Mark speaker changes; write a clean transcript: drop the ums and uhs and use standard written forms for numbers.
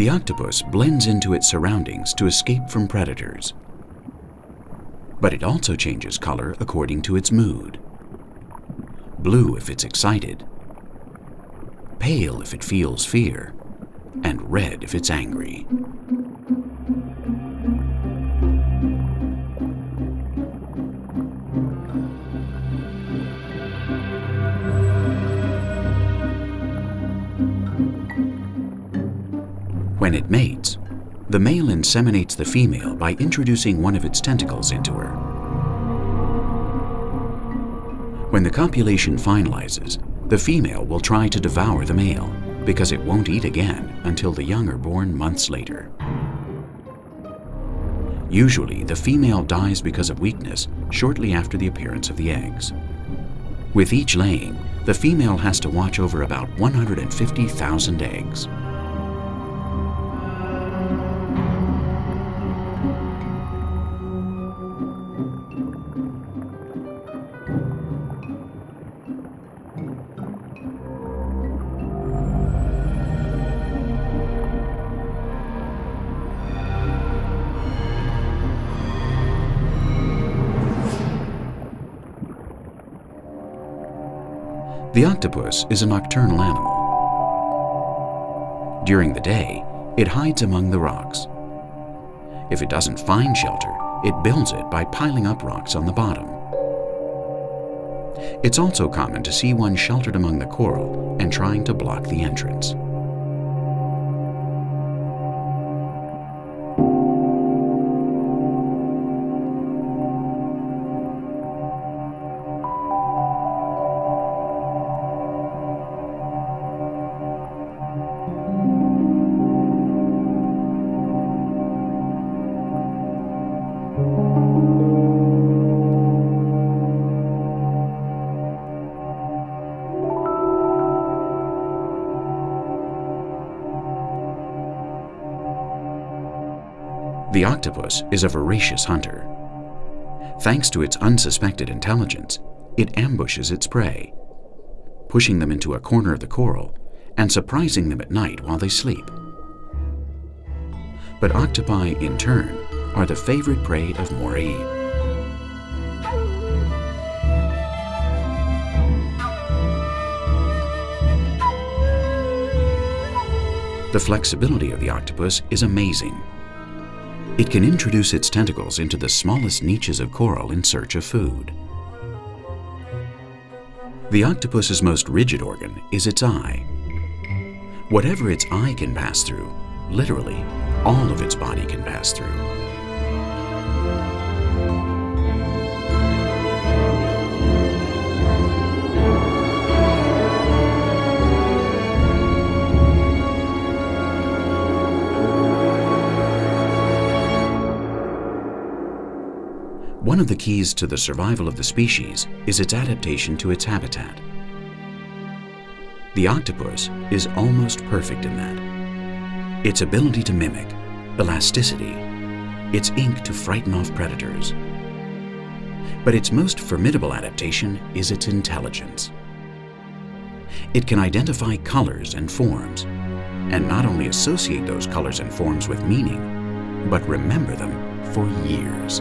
Speaker 1: The octopus blends into its surroundings to escape from predators. But it also changes color according to its mood. Blue if it's excited, pale if it feels fear, and red if it's angry. When it mates, the male inseminates the female by introducing one of its tentacles into her. When the copulation finalizes, the female will try to devour the male because it won't eat again until the young are born months later. Usually, the female dies because of weakness shortly after the appearance of the eggs. With each laying, the female has to watch over about 150,000 eggs. The octopus is a nocturnal animal. During the day, it hides among the rocks. If it doesn't find shelter, it builds it by piling up rocks on the bottom. It's also common to see one sheltered among the coral and trying to block the entrance. The octopus is a voracious hunter. Thanks to its unsuspected intelligence, it ambushes its prey, pushing them into a corner of the coral and surprising them at night while they sleep. But octopi, in turn, are the favorite prey of moray. The flexibility of the octopus is amazing. It can introduce its tentacles into the smallest niches of coral in search of food. The octopus's most rigid organ is its eye. Whatever its eye can pass through, literally, all of its body can pass through. One of the keys to the survival of the species is its adaptation to its habitat. The octopus is almost perfect in that. Its ability to mimic, elasticity, its ink to frighten off predators. But its most formidable adaptation is its intelligence. It can identify colors and forms, and not only associate those colors and forms with meaning, but remember them for years.